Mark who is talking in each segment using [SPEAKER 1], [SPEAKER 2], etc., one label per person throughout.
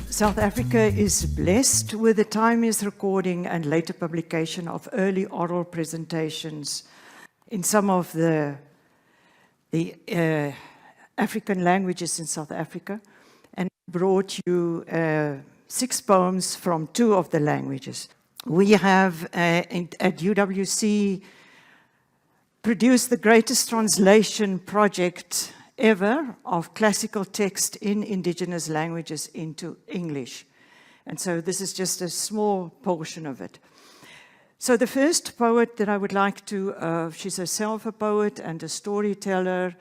[SPEAKER 1] South Africa is blessed with the timeless recording and later publication of early oral presentations in some of the African languages in South Africa, and brought you 6 poems from 2 of the languages. We have at UWC produced the greatest translation project ever of classical text in Indigenous languages into English. And so this is just a small portion of it. So the first poet that I would like to, she's herself a poet and a storyteller,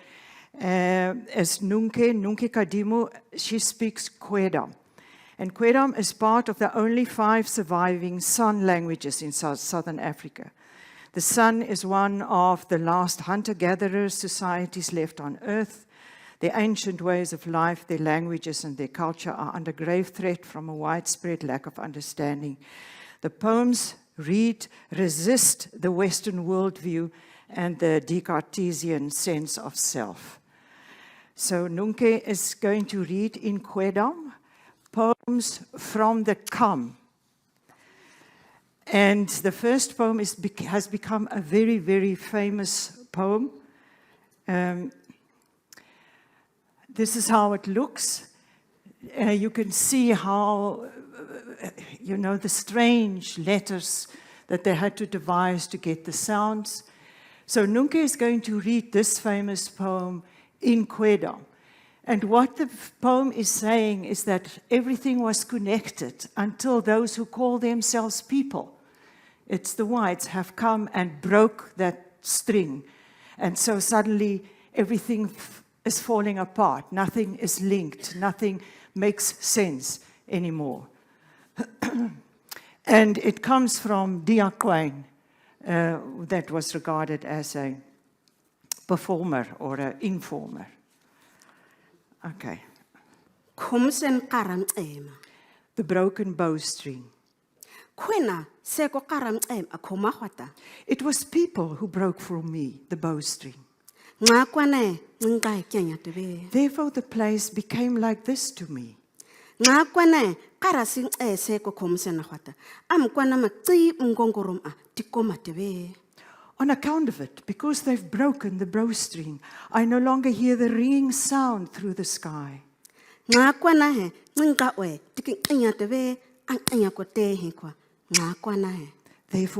[SPEAKER 1] is Nunke Kadhimo. She speaks Kwedam. And Kwedam is part of the only 5 surviving San languages in Southern Africa. The San is one of the last hunter-gatherer societies left on earth. Their ancient ways of life, their languages, and their culture are under grave threat from a widespread lack of understanding. The poems resist the Western worldview and the Descartesian sense of self. So Nunke is going to read in Kwedam poems from the Kam. And the first poem has become a very, very famous poem. This is how it looks. You can see how, the strange letters that they had to devise to get the sounds. So Nunke is going to read this famous poem in Kwedam. And what the poem is saying is that everything was connected until those who call themselves people, it's the whites, have come and broke that string. And so suddenly everything is falling apart. Nothing is linked. Nothing makes sense anymore. And it comes from Diaquain, that was regarded as a performer or an informer. Okay. The broken bowstring. It was people who broke for me the bowstring. Therefore the place became like this to me. On account of it, because they've broken the bowstring, I no longer hear the ringing sound through the sky. Therefore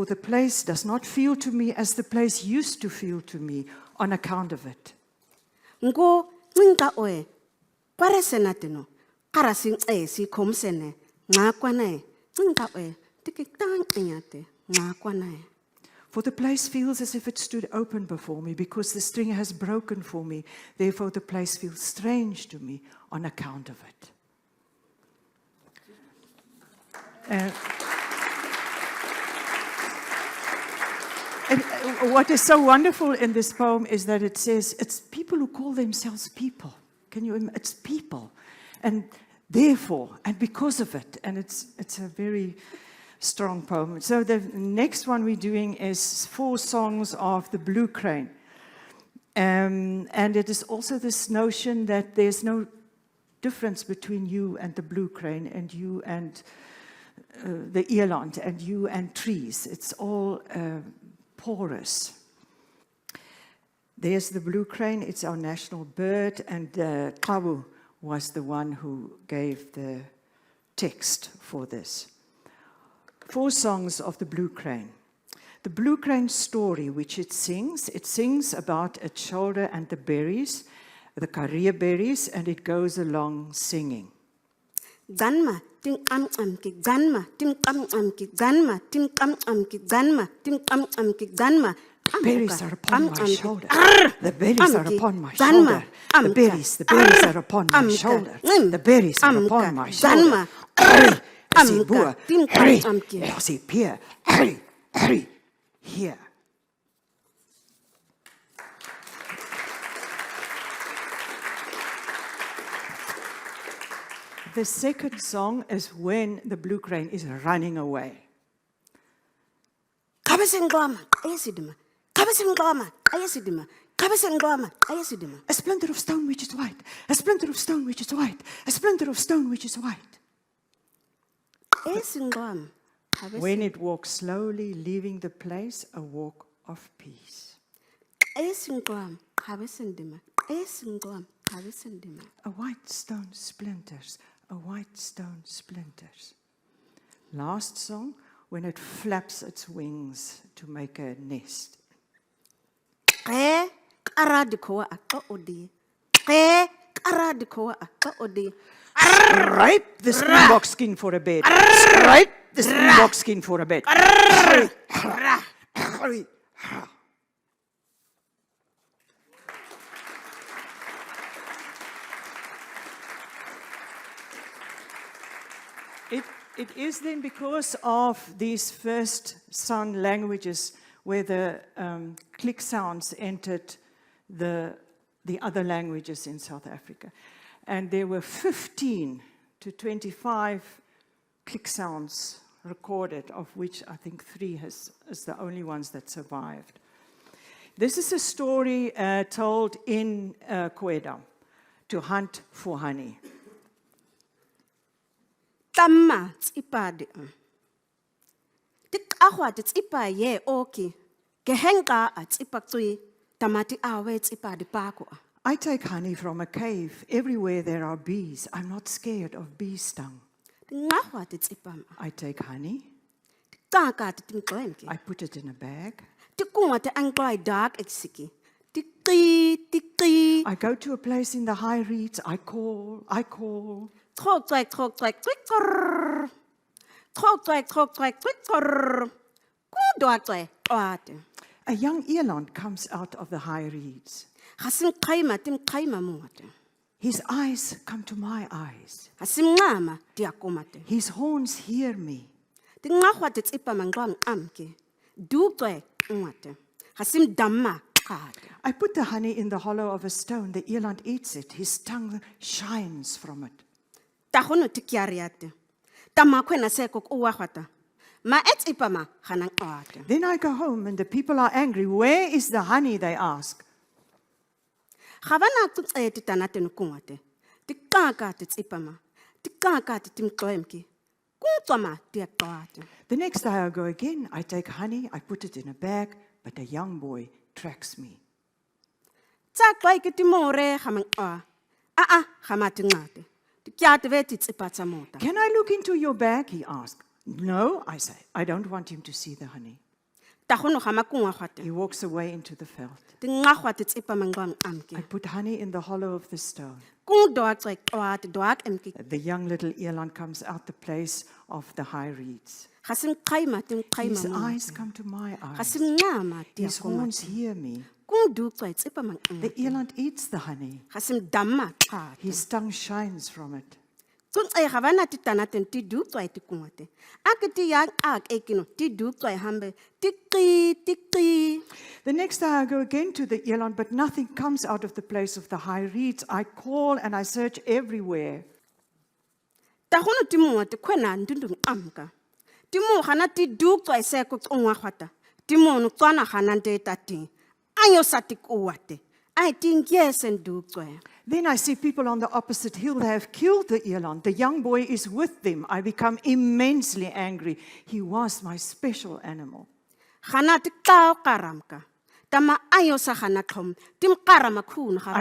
[SPEAKER 1] the place does not feel to me as the place used to feel to me on account of it. For the place feels as if it stood open before me, because the string has broken for me. Therefore the place feels strange to me on account of it. And what is so wonderful in this poem is that it says it's people who call themselves people. It's people. And therefore, and because of it, and it's a very strong poem. So the next one we're doing is 4 songs of the blue crane. And it is also this notion that there's no difference between you and the blue crane, and you and the eland, and you and trees. It's all porous. There's the blue crane, it's our national bird, and Qabu was the one who gave the text for this. 4 songs of the blue crane. The blue crane story, which it sings about its shoulder and the berries, the career berries, and it goes along singing.
[SPEAKER 2] Ganma, tim amki, ganma, tim amki, ganma, tim amki, ganma, tim amki, ganma.
[SPEAKER 1] The berries are upon my shoulder. The berries are upon my shoulder. The berries are upon my shoulder. The berries are upon my shoulder. Hurry, hurry, here. The second song is when the blue crane is running away.
[SPEAKER 2] Kabesengama, esidima. Qabesengqama, ayasidima. Qabesengqama, ayasidima.
[SPEAKER 1] A splinter of stone which is white. A splinter of stone which is white. A splinter of stone which is white.
[SPEAKER 2] Esengqama.
[SPEAKER 1] When it walks slowly, leaving the place, a walk of peace.
[SPEAKER 2] Esengqama, qabesendima. Esengqama, qabesendima.
[SPEAKER 1] A white stone splinters. A white stone splinters. Last song, when it flaps its wings to make a nest.
[SPEAKER 2] Qaradikoa aqa odi. Qaradikoa aqa odi.
[SPEAKER 1] Scrape the springbok skin for a bed. Scrape the springbok skin for a bed. It is then because of these first San languages where the click sounds entered the other languages in South Africa. And there were 15 to 25 click sounds recorded, of which I think 3 is the only ones that survived. This is a story told in Kwedam, to hunt for honey.
[SPEAKER 2] Tamma tsipade. Tik ahwa tsipa ye oki. Gehenga tsipa tsui. Tamati awe tsipade pako.
[SPEAKER 1] I take honey from a cave. Everywhere there are bees. I'm not scared of bee stung.
[SPEAKER 2] Ngahwa tsipa.
[SPEAKER 1] I take honey.
[SPEAKER 2] Kaka tinklemke.
[SPEAKER 1] I put it in a bag.
[SPEAKER 2] Tikunga te angklai dark eksiki. Tikki.
[SPEAKER 1] I go to a place in the high reeds. I call.
[SPEAKER 2] Trok, twak, trrr. Trok, twak. Kudoak, twak.
[SPEAKER 1] A young eland comes out of the high reeds.
[SPEAKER 2] Hasim kaima muate.
[SPEAKER 1] His eyes come to my eyes.
[SPEAKER 2] Hasim ngama diakomate.
[SPEAKER 1] His horns hear me.
[SPEAKER 2] Tingahwa tsipa manglam amke. Dukwe muate. Hasim damma kade.
[SPEAKER 1] I put the honey in the hollow of a stone. The eland eats it. His tongue shines from it.
[SPEAKER 2] Tahono tikiariate. Tamakwena seko uwahwata. Ma etsipama hanang ate.
[SPEAKER 1] Then I go home and the people are angry. Where is the honey, they ask.
[SPEAKER 2] Havana tutseti tanaten kungate. Tikaka titsipama. Tikaka titimklemki. Kuntama tiakate.
[SPEAKER 1] The next day I go again. I take honey. I put it in a bag. But a young boy tracks me.
[SPEAKER 2] Tsaklai kitimore hamang hamatingate.
[SPEAKER 1] Can I look into your bag, he asked. No, I say. I don't want him to see the honey. He walks away into the field. I put honey in the hollow of the stone. The young little eland comes out the place of the high reeds. His eyes come to my eyes. His horns hear me. The eland eats the honey. His tongue shines from it. The next day I go again to the eland, but nothing comes out of the place of the high reeds. I call and I search everywhere.
[SPEAKER 2] I think yes and do.
[SPEAKER 1] Then I see people on the opposite hill. They have killed the eland. The young boy is with them. I become immensely angry. He was my special animal. I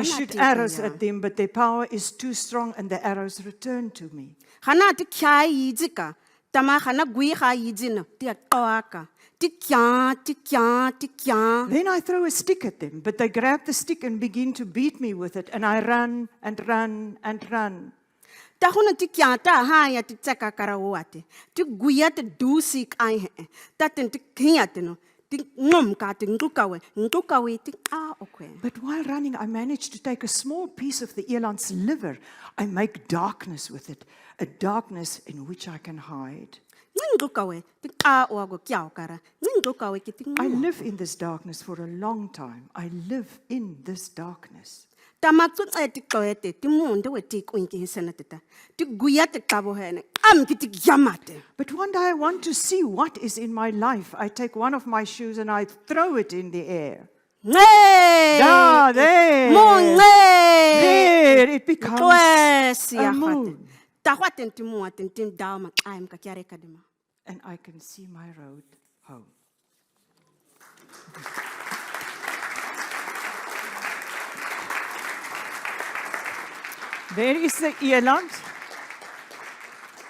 [SPEAKER 1] shoot arrows at them, but their power is too strong and the arrows return to me. Then I throw a stick at them, but they grab the stick and begin to beat me with it, and I run and run and run. But while running, I managed to take a small piece of the eland's liver. I make darkness with it, a darkness in which I can hide. I live in this darkness for a long time. I live in this darkness.
[SPEAKER 2] Tamatsuntse tikloete, timunde we tikwinki senatita. Tiguyate klabohene, kitty yamate.
[SPEAKER 1] But one day I want to see what is in my life. I take one of my shoes and I throw it in the air.
[SPEAKER 2] Yeah,
[SPEAKER 1] there. There, it becomes a moon. And I can see my road home. There is the eland.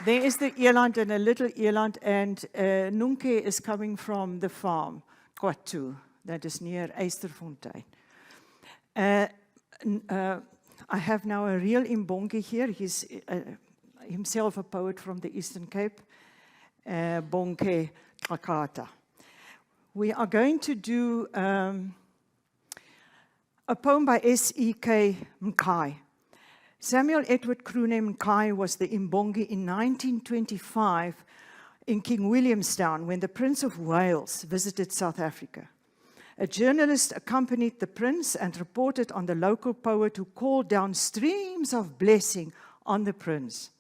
[SPEAKER 1] There is the eland and a little eland, and Nunke is coming from the farm, Kwedam, that is near Eysterfontein. I have now a real Bonke here. He's himself a poet from the Eastern Cape, Bonke Xakatha. We are going to do a poem by S.E.K. Samuel Edward Krune Mkai was the Mbongi in 1925 in King Williamstown when the Prince of Wales visited South Africa. A journalist accompanied the prince and reported on the local poet who called down streams of blessing on the prince.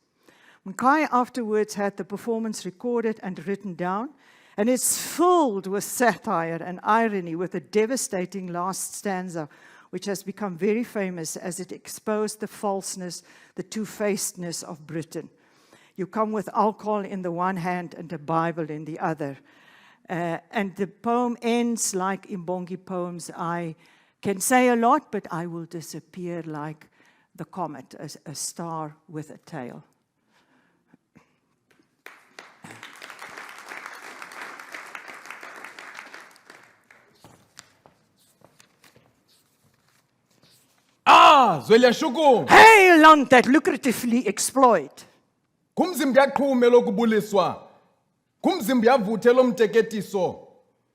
[SPEAKER 1] Mkai afterwards had the performance recorded and written down, and it's filled with satire and irony, with a devastating last stanza which has become very famous as it exposed the falseness, the two-facedness of Britain. You come with alcohol in the one hand and a Bible in the other. And the poem ends like Mbongi poems. I can say a lot, but I will disappear like the comet, a star with a tail.
[SPEAKER 3] Zwelya shukum.
[SPEAKER 1] Hey, land that lucratively exploit.
[SPEAKER 3] Kumzimbi yaqhume lokubuliswa. Kumzimbi yavuthe lomteketiso.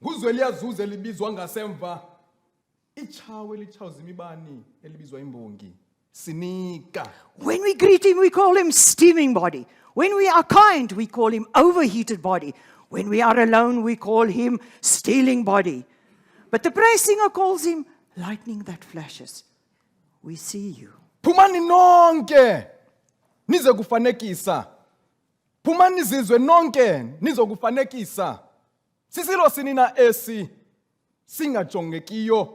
[SPEAKER 3] Kuzwelya zuze libizwa ngasemva. Ichawe lichawuza imibani elibizwa imbongi. Sinika.
[SPEAKER 1] When we greet him, we call him steaming body. When we are kind, we call him overheated body. When we are alone, we call him stealing body. But the praise singer calls him lightning that flashes. We see you.
[SPEAKER 3] Phumani nonke nize kufanekisa. Phumani zizwe nonke nizokufanekisa. Sisilo sinina esi singajongekiyo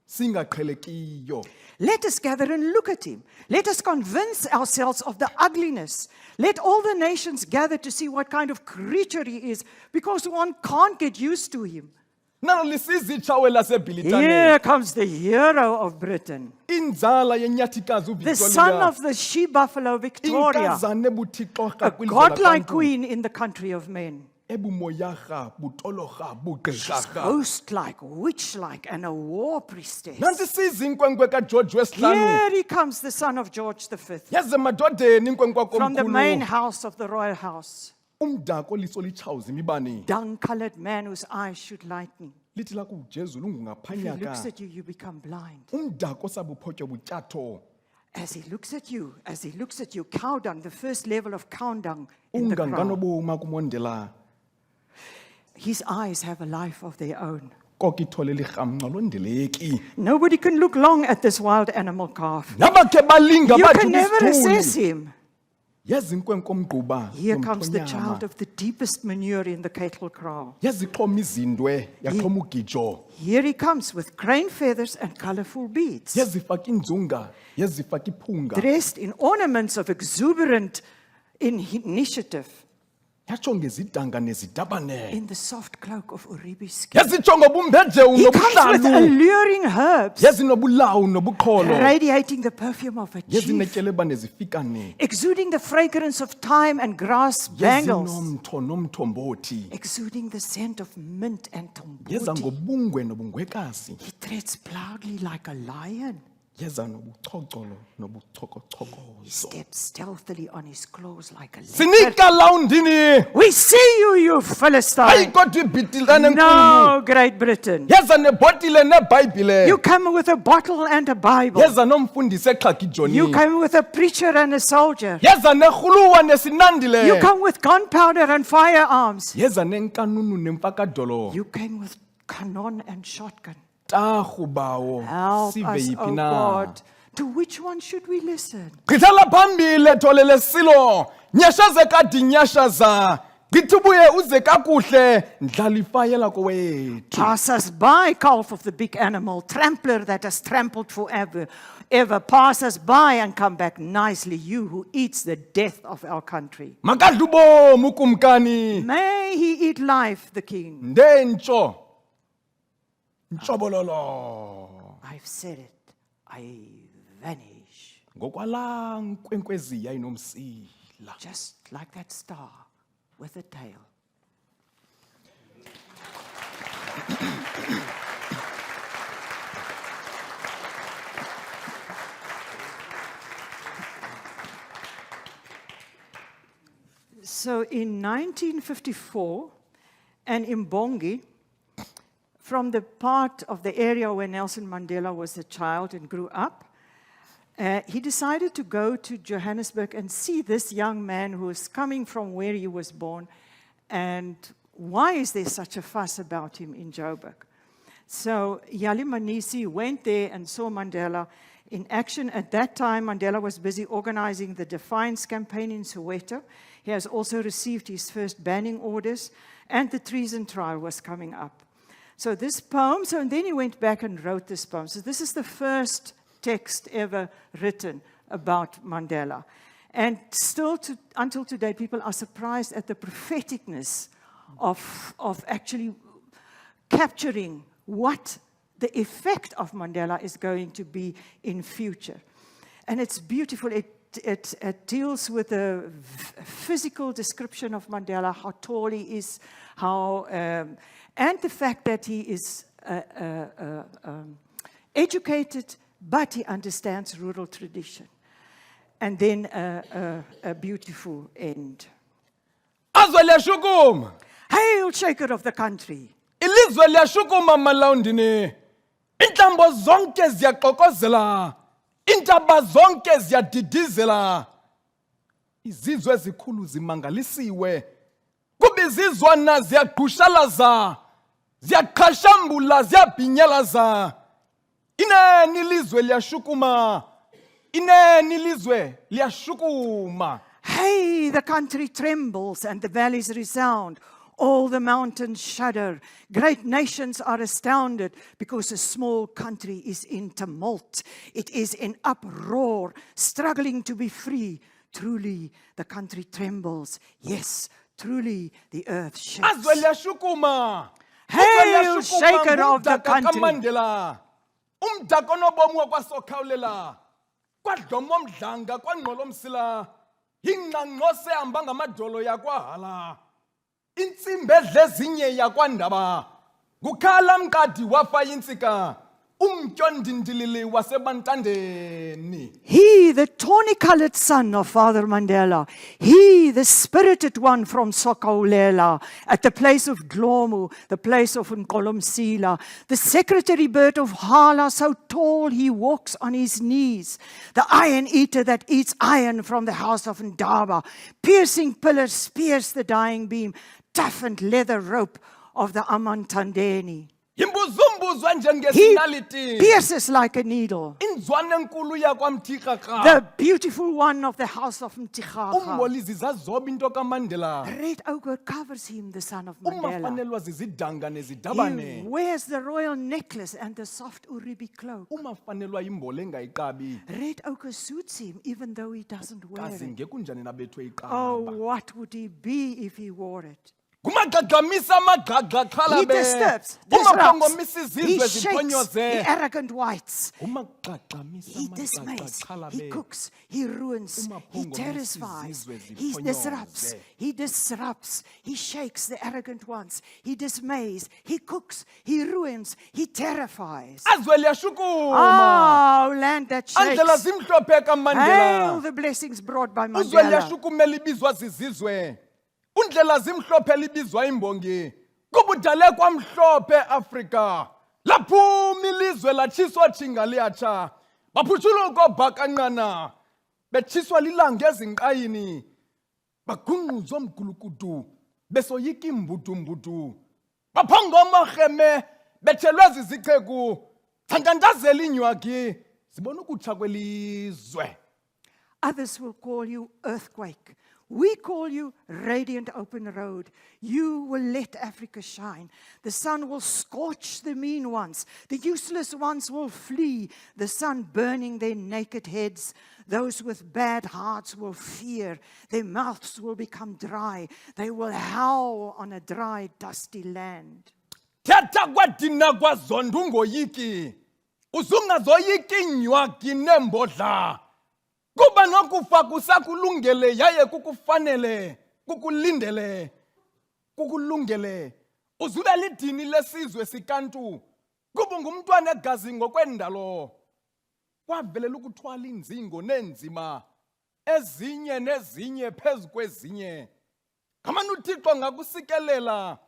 [SPEAKER 3] singaqhelekiyo.
[SPEAKER 1] Let us gather and look at him. Let us convince ourselves of the ugliness. Let all the nations gather to see what kind of creature he is, because one can't get used to him. Here comes the hero of Britain, the son of the she-buffalo Victoria, a godlike queen in the country of men. She's ghost-like, witch-like, and a war priestess. Here he comes, the son of George V, from the main house of the royal house. Dung-colored man whose eyes should lighten. If he looks at you, you become blind. As he looks at you, cow dung, the first level of cow dung in the crowd. His eyes have a life of their own. Nobody can look long at this wild animal calf. You can never assess him. Here comes the child of the deepest manure in the cattle kraal. Here he comes with crane feathers and colorful beads, dressed in ornaments of exuberant initiative, in the soft cloak of Uribi skin. He comes with alluring herbs, radiating the perfume of a chief, exuding the fragrance of thyme and grass bangles, exuding the scent of mint and tomboti. He treads proudly like a lion. He steps stealthily on his claws like a leopard. We see you, you Philistine. No, Great Britain. You come with a bottle and a Bible. You come with a preacher and a soldier. You come with gunpowder and firearms. You came with cannon and shotgun. Help us, oh God, To which one should we listen?
[SPEAKER 3] Gqithela phambili tholele silo. Nyashaze kadi nyashaza. Githubuye uze kakuhle ndlala ifayela kowethu.
[SPEAKER 1] Pass us by, calf of the big animal, trampler that has trampled forever. Ever pass us by and come back nicely, you who eats the death of our country.
[SPEAKER 3] Makadlubomu kumkani.
[SPEAKER 1] May he eat life, the king.
[SPEAKER 3] Ndentsho. Ntshobololo.
[SPEAKER 1] I've said it. I vanish.
[SPEAKER 3] Ngokwala nkwenkwezi yayinomsila.
[SPEAKER 1] Just like that star with a tail. So in 1954, and in Bonke, from the part of the area where Nelson Mandela was a child and grew up, he decided to go to Johannesburg and see this young man who was coming from where he was born, and why is there such a fuss about him in Joburg? So Yali Manisi went there and saw Mandela in action. At that time, Mandela was busy organizing the Defiance campaign in Soweto. He has also received his first banning orders, and the treason trial was coming up. So this poem, and then he went back and wrote this poem. So this is the first text ever written about Mandela. And still, until today, people are surprised at the propheticness of actually capturing what the effect of Mandela is going to be in future. And it's beautiful. It deals with a physical description of Mandela, how tall he is, and the fact that he is educated, but he understands rural tradition. And then a beautiful end.
[SPEAKER 3] Azwe liyashukuma.
[SPEAKER 1] Hail, shaker of the country.
[SPEAKER 3] Ilizwe liyashukuma malawundini. Intambo zonke ziyaxokozela. Intaba zonke ziyadidizela. Izizwe ezikhulu zimangalisiwe. Kuba izizwana ziyagqushalaza. Ziyaqhashambula, ziyabhinyelaza. Ineni ilizwe liyashukuma. Ineni ilizwe liyashukuma.
[SPEAKER 1] Hey, the country trembles and the valleys resound. All the mountains shudder. Great nations are astounded because a small country is in tumult. It is in uproar, struggling to be free. Truly, the country trembles. Yes, truly, the earth shakes.
[SPEAKER 3] Azwe liyashukuma.
[SPEAKER 1] Hail, shaker of the country.
[SPEAKER 3] Mandela. Umdaka onobomi wakwasokhawulela. Kwadlomo omdlanga kwangqolo msila. Ingqangqose hamba ngamadolo yakwahala. Intsimbi edle ezinye yakwandaba. Kukhala mqadi wafa intsika. Umtyondindilili wasebantandeni.
[SPEAKER 1] He, the tawny-colored son of Father Mandela. He, the spirited one from Sokhawulela, at the place of Dlomo, the place of Nkolomsila. The secretary bird of Hala, so tall he walks on his knees. The iron eater that eats iron from the house of Ndaba. Piercing pillars pierce the dying beam. Toughened leather rope of the Amantandeni.
[SPEAKER 3] Imbuzumbuzwa
[SPEAKER 1] He
[SPEAKER 3] njengesinaliti.
[SPEAKER 1] pierces like a needle.
[SPEAKER 3] Inzwana enkulu yakwamthikaka.
[SPEAKER 1] The beautiful one of the house of Mtikhaga.
[SPEAKER 3] Umboli zizazoba into kaMandela.
[SPEAKER 1] Red ochre covers him, the son of
[SPEAKER 3] Uma
[SPEAKER 1] Mandela.
[SPEAKER 3] fanelwa zizidanga
[SPEAKER 1] He
[SPEAKER 3] nezidabane.
[SPEAKER 1] wears the royal necklace and the soft uribi cloak.
[SPEAKER 3] Uma fanelwa imbole engayiqabi.
[SPEAKER 1] Red ochre suits him even though he doesn't wear
[SPEAKER 3] Kazi
[SPEAKER 1] it.
[SPEAKER 3] ngekunjani nabethwe
[SPEAKER 1] Oh,
[SPEAKER 3] iqaba.
[SPEAKER 1] what would he be if he wore it?
[SPEAKER 3] Kumagagamisa amagagla
[SPEAKER 1] He
[SPEAKER 3] khalabe.
[SPEAKER 1] disturbs,
[SPEAKER 3] Uma
[SPEAKER 1] disrupts,
[SPEAKER 3] phongomisa
[SPEAKER 1] he
[SPEAKER 3] izizwe
[SPEAKER 1] shakes the
[SPEAKER 3] ziphonyoze.
[SPEAKER 1] arrogant whites.
[SPEAKER 3] Uma gaglamisa
[SPEAKER 1] He
[SPEAKER 3] amagagla
[SPEAKER 1] dismays, he
[SPEAKER 3] khalabe.
[SPEAKER 1] cooks, he ruins, he terrifies, he disrupts, he shakes the arrogant ones, he dismays, he cooks, he ruins, he terrifies.
[SPEAKER 3] Azwe liyashukuma.
[SPEAKER 1] Oh, land that
[SPEAKER 3] Andlela
[SPEAKER 1] shakes.
[SPEAKER 3] zimhlophe
[SPEAKER 1] Hail
[SPEAKER 3] kaMandela.
[SPEAKER 1] the blessings brought by
[SPEAKER 3] Uzwe
[SPEAKER 1] Mandela.
[SPEAKER 3] liyashukumela ibizwa zizizwe. Undlela zimhlophe libizwa imbongi. Kubudale kwamhlophe Afrika. Laphuma ilizwe latshiswa jinga liyatsha. Baphutshuluko bhakanqana. Betshiswa lilanga ezinqayini. Bagungquzwa omgulukudu. Besoyika imbudumbudu. Baphonga amaheme. Bethelwe zizicheku. Thandandazela inywaki. Sibona ukutsha kwelizwe.
[SPEAKER 1] Others will call you earthquake. We call you radiant open road. You will let Africa shine. The sun will scorch the mean ones. The useless ones will flee. The sun burning their naked heads. Those with bad hearts will fear. Their mouths will become dry. They will howl on a dry, dusty land.
[SPEAKER 3] Thetha kwadina kwazondo ungoyiki. Uzungazoyiki nywaki nembodla. Kuba nokufa kusakulungele yaye kukufanele, kukulindele, kukulungele. Uzube lidini lesizwe sikantu. Kuba ngumntwana egazi ngokwendalo. Kwavelela ukuthwala inzingo nenzima. Ezinye nezinye phezu kwezinye. Ngamani uThixo ngakusikelela.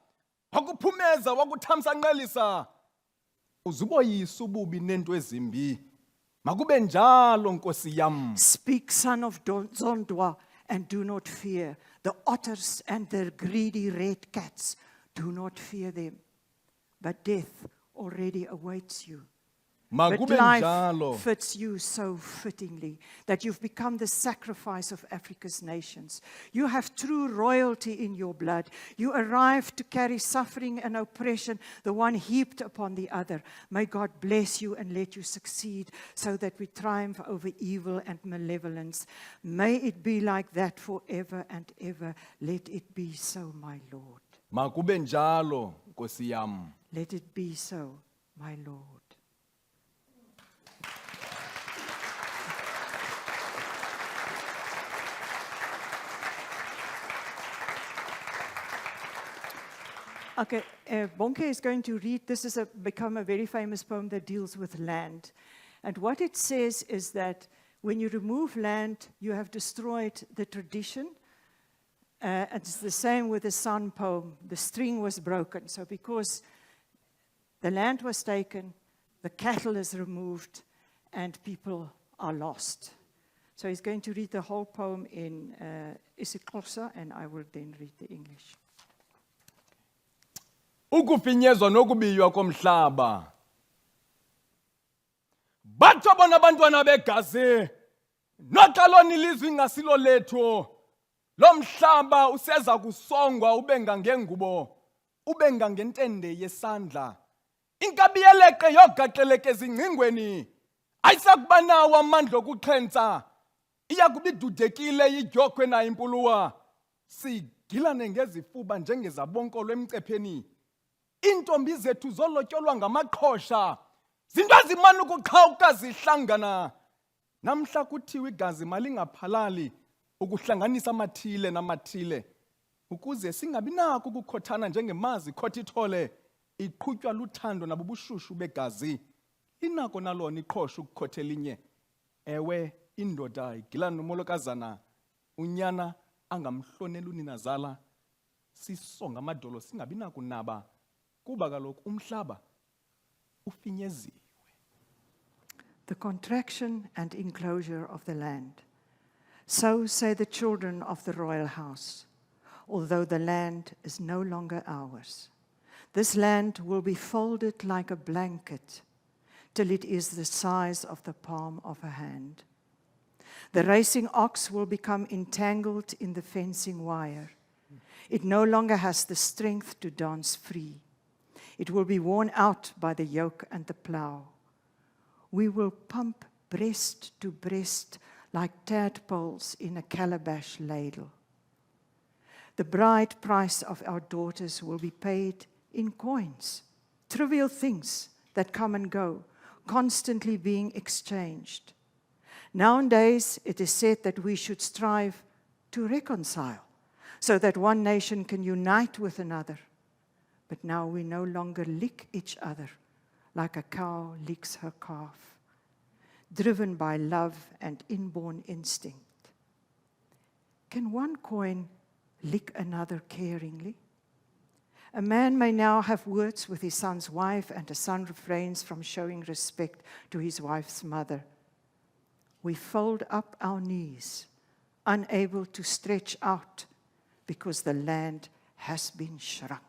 [SPEAKER 3] Wakuphumeza wakuthamsanqelisa. Uzuboyisa ububi nento ezimbi. Makube njalo Nkosi yam.
[SPEAKER 1] Speak, son of Zondwa, and do not fear. The otters and the greedy red cats, do not fear them. But death already awaits you. But
[SPEAKER 3] Makube
[SPEAKER 1] life
[SPEAKER 3] njalo.
[SPEAKER 1] fits you so fittingly that you've become the sacrifice of Africa's nations. You have true royalty in your blood. You arrived to carry suffering and oppression, the one heaped upon the other. May God bless you and let you succeed so that we triumph over evil and malevolence. May it be like that forever and ever. Let it be so, my Lord.
[SPEAKER 3] Makube njalo Nkosi yam.
[SPEAKER 1] Let it be so, my Lord. Okay, Bonke is going to read, this has become a very famous poem that deals with land. And what it says is that when you remove land, you have destroyed the tradition. It's the same with the sun poem. The string was broken. So because the land was taken, the cattle is removed, and people are lost. So he's going to read the whole poem in isiXhosa, and I will then read the English.
[SPEAKER 3] Ukufinyezwa nokubiywa komhlaba. Batsho bona abantwana begazi, noxa lona ilizwe ingasilo lethu, lo mhlaba useza kusongwa ubenga ngengubo, ubenga ngentende yesandla. Inkabi yeleqe yogaxeleke ezingcingweni, ayisakuba nawo amandla okuxhentsa, iyakubidudekile idyokwe nayo impuluwa, sigilane ngezifuba njengezabonkolo emcepheni. Intombi zethu zolotyolwa ngamaqhosha, zinto ezimana ukuqhawuka zihlangana. Namhla kuthiwa igazi malingaphalali ukuhlanganisa amathile namathile, ukuze singabi nako ukukhothana njengemazi khotha ithole, iqhutywa luthando nabubushushu begazi. Inako nalona iqhosha ukukhotha elinye. Ewe indoda igilana nomolokazana, unyana angamhlonela uninazala, sisonga amadolo singabi nako naba. Kuba kaloku umhlaba ufinyeziwe.
[SPEAKER 1] The contraction and enclosure of the land. So say the children of the royal house, although the land is no longer ours. This land will be folded like a blanket till it is the size of the palm of a hand. The racing ox will become entangled in the fencing wire. It no longer has the strength to dance free. It will be worn out by the yoke and the plow. We will pump breast to breast like tadpoles in a calabash ladle. The bride price of our daughters will be paid in coins, trivial things that come and go, constantly being exchanged. Nowadays, it is said that we should strive to reconcile so that one nation can unite with another. But now we no longer lick each other like a cow licks her calf, driven by love and inborn instinct. Can one coin lick another caringly? A man may now have words with his son's wife, and a son refrains from showing respect to his wife's mother. We fold up our knees, unable to stretch out because the land has been shrunk.